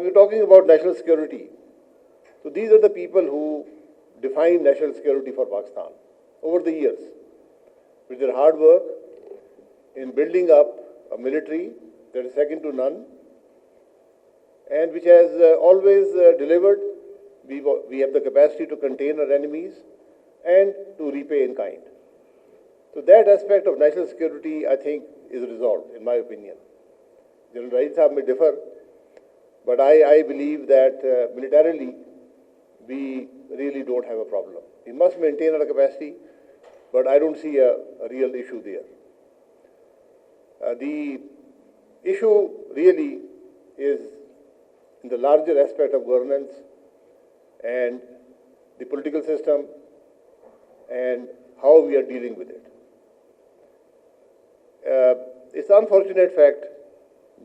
we're talking about national security. So these are the people who define national security for Pakistan over the years, with their hard work in building up a military that is second to none, and which has always delivered. We have the capacity to contain our enemies and to repay in kind. So that aspect of national security, I think, is resolved, in my opinion. General Raheel Sahab may differ, but I believe that militarily, we really don't have a problem. We must maintain our capacity, but I don't see a real issue there. The issue really is in the larger aspect of governance and the political system and how we are dealing with it. It's an unfortunate fact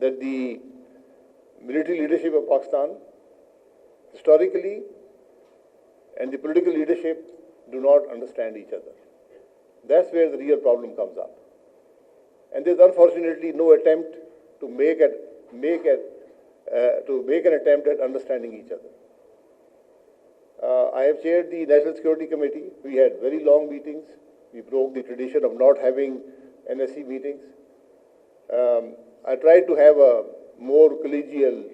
that the military leadership of Pakistan, historically, and the political leadership do not understand each other. That's where the real problem comes up. And there's unfortunately no attempt to make an attempt at understanding each other. I have chaired the National Security Committee. We had very long meetings. We broke the tradition of not having NSC meetings. I tried to have a more collegial,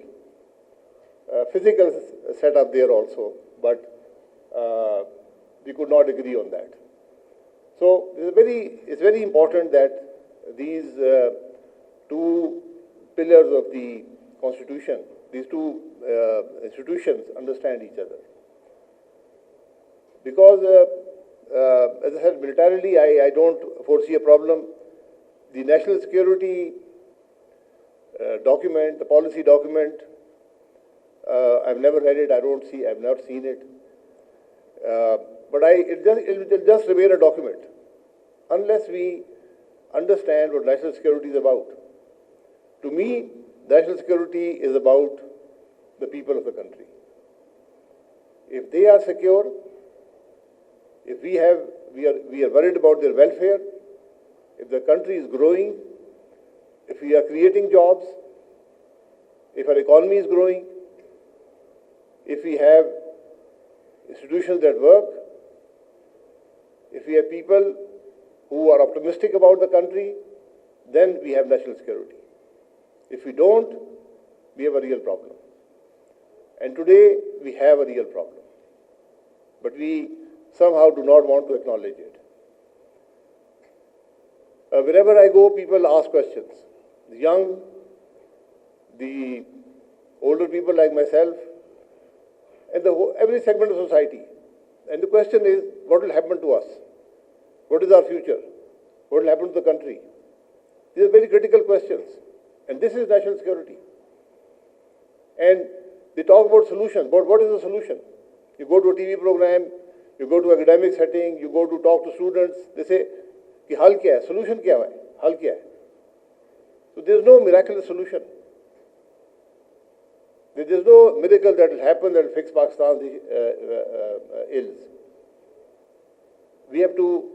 physical setup there also, but we could not agree on that. So it's very important that these two pillars of the Constitution, these two institutions understand each other. Because, as I said, militarily, I don't foresee a problem. The national security document, the policy document, I've never read it. I've not seen it. But it will just remain a document unless we understand what national security is about. To me, national security is about the people of the country. If they are secure, if we are worried about their welfare, if the country is growing, if we are creating jobs, if our economy is growing, if we have institutions that work, if we have people who are optimistic about the country, then we have national security. If we don't, we have a real problem. And today, we have a real problem. But we somehow do not want to acknowledge it. Wherever I go, people ask questions. The young, the older people like myself, and every segment of society. And the question is, what will happen to us? What is our future? What will happen to the country? These are very critical questions. And this is national security. And they talk about solutions. But what is the solution? You go to a TV program, you go to academic setting, you go to talk to students, they say, कि हल क्या है? Solution क्या है? हल क्या है? So there is no miraculous solution. There is no miracle that will happen that will fix Pakistan's ills. We have to,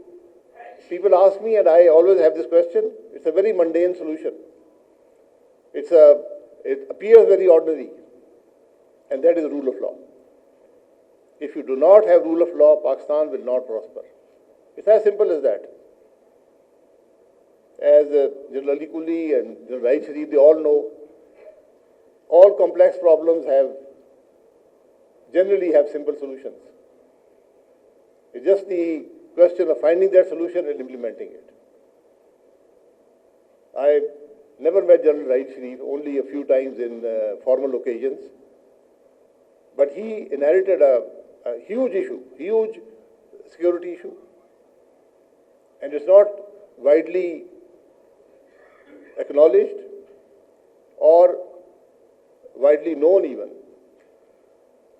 people ask me, and I always have this question, it's a very mundane solution. It appears very ordinary, and that is rule of law. If you do not have rule of law, Pakistan will not prosper. It's as simple as that. As General Ali Kuli and General Raheel Sharif, they all know, all complex problems generally have simple solutions. It's just the question of finding that solution and implementing it. I never met General Raheel Sharif, only a few times in formal occasions. But he inherited a huge issue, huge security issue. And it's not widely acknowledged or widely known even,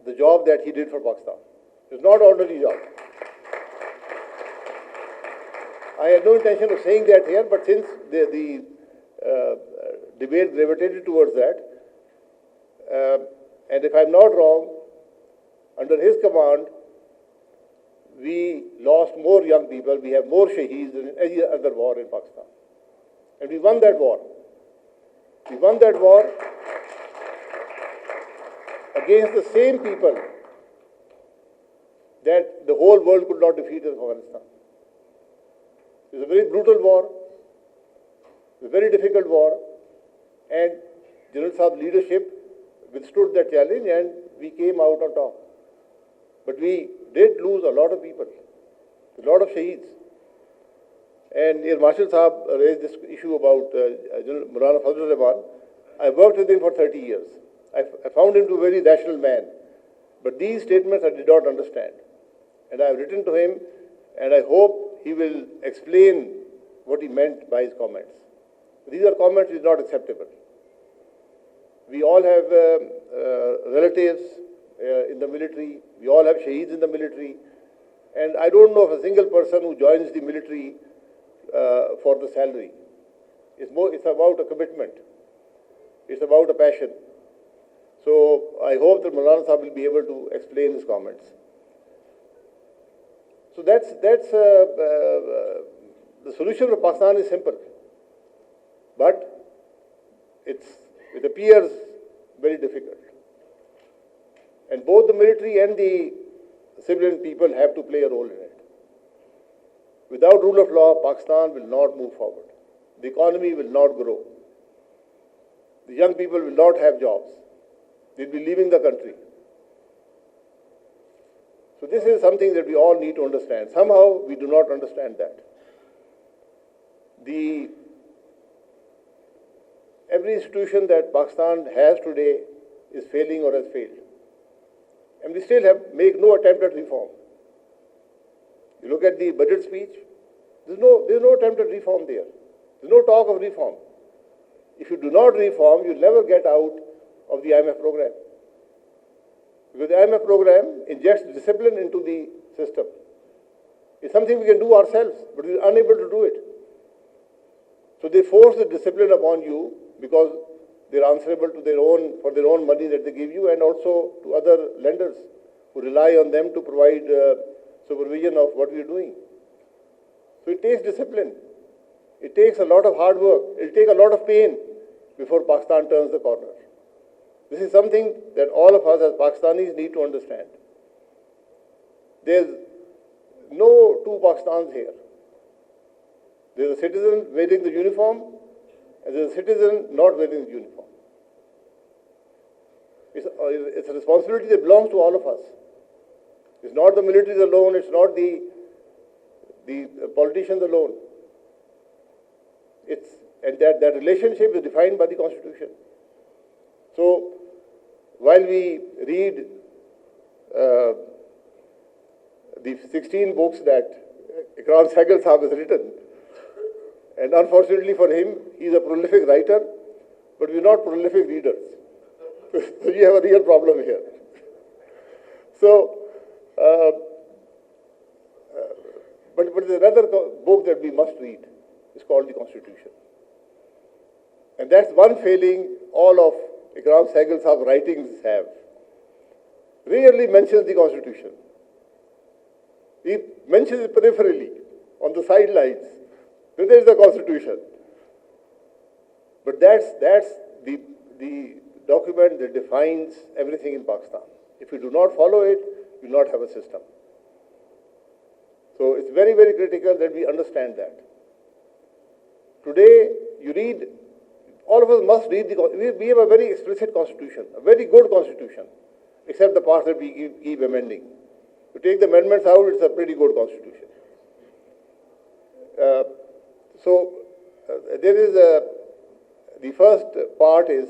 the job that he did for Pakistan. It's not an ordinary job. I had no intention of saying that here, but since the debate gravitated towards that, and if I'm not wrong, under his command, we lost more young people, we have more shaheeds than in any other war in Pakistan. And we won that war. We won that war. against the same people that the whole world could not defeat in Afghanistan. It was a very brutal war, a very difficult war, and General Saab's leadership withstood that challenge and we came out on top. But we did lose a lot of people, a lot of shaheeds. And Air Marshal Saab raised this issue about General Maulana Fazlur Rehman. I worked with him for 30 years. I found him to be a very rational man. But these statements I did not understand. And I have written to him, and I hope he will explain what he meant by his comments. These are comments which are not acceptable. We all have relatives in the military. We all have shaheeds in the military. And I don't know of a single person who joins the military for the salary. It's about a commitment. It's about a passion. So I hope that Maulana Sahib will be able to explain his comments. So the solution for Pakistan is simple, but it appears very difficult. And both the military and the civilian people have to play a role in it. Without rule of law, Pakistan will not move forward. The economy will not grow. The young people will not have jobs. They'll be leaving the country. So this is something that we all need to understand. Somehow we do not understand that. Every institution that Pakistan has today is failing or has failed. And we still make no attempt at reform. You look at the budget speech, there's no attempt at reform there. There's no talk of reform. If you do not reform, you'll never get out of the IMF program. Because the IMF program injects discipline into the system. It's something we can do ourselves, but we're unable to do it. So they force the discipline upon you because they're answerable to for their own money that they give you, and also to other lenders who rely on them to provide supervision of what we're doing. So it takes discipline. It takes a lot of hard work. It'll take a lot of pain before Pakistan turns the corner. This is something that all of us as Pakistanis need to understand. There's no two Pakistans here. There's a citizen wearing the uniform, and there's a citizen not wearing the uniform. It's a responsibility that belongs to all of us. It's not the militaries alone, it's not the politicians alone. And that relationship is defined by the Constitution. So, while we read the 16 books that Ikram Sehgal Sahab has written, and unfortunately for him, he's a prolific writer, but we're not prolific readers. So you have a real problem here. So, but there's another book that we must read. It's called the Constitution. And that's one failing all of Ikram Sehgal Sahab's writings have. Rarely mentions the Constitution. He mentions it peripherally, on the sidelines. Then there's the Constitution. But that's the document that defines everything in Pakistan. If you do not follow it, you will not have a system. So it's very, very critical that we understand that. Today, you read, all of us must read we have a very explicit constitution, a very good constitution, except the parts that we keep amending. To take the amendments out, it's a pretty good constitution. There is the first part is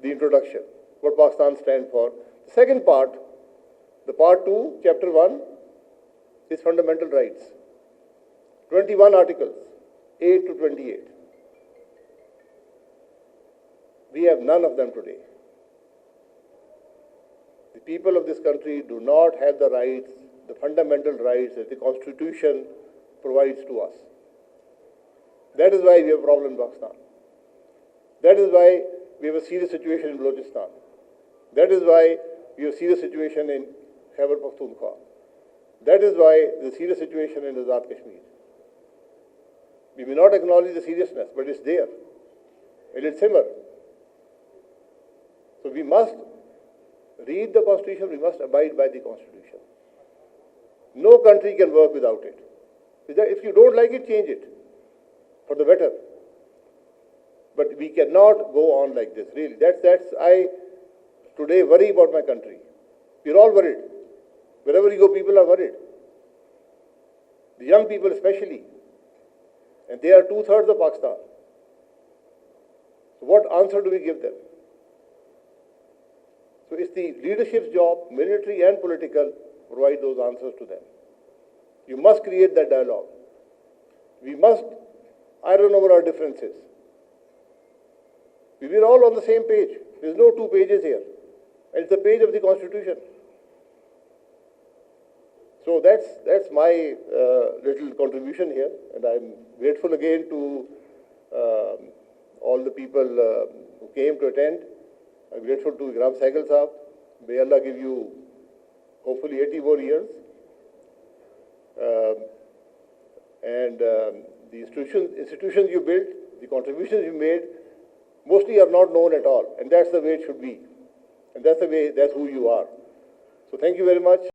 the introduction, what Pakistan stands for. The second part, the part 2, chapter 1, is fundamental rights. 21 articles, 8 to 28. We have none of them today. The people of this country do not have the rights, the fundamental rights that the Constitution provides to us. That is why we have a problem in Pakistan. That is why we have a serious situation in Balochistan. That is why we have a serious situation in Khyber Pakhtunkhwa. That is why there is a serious situation in Azad Kashmir. We may not acknowledge the seriousness, but it's there. It will simmer. So we must read the Constitution, we must abide by the Constitution. No country can work without it. If you don't like it, change it for the better. But we cannot go on like this, really. I today worry about my country. We're all worried. Wherever you go, people are worried. The young people especially. And they are 2/3 of Pakistan. So what answer do we give them? So it's the leadership's job, military and political, to provide those answers to them. You must create that dialogue. We must iron over our differences. We were all on the same page. There's no two pages here. And it's the page of the Constitution. So that's my little contribution here. And I'm grateful again to all the people who came to attend. I'm grateful to Gram Saigal Sahab. May Allah give you hopefully 80 more years. The institutions you built, the contributions you made, mostly are not known at all. And that's the way it should be. And that's who you are. So thank you very much.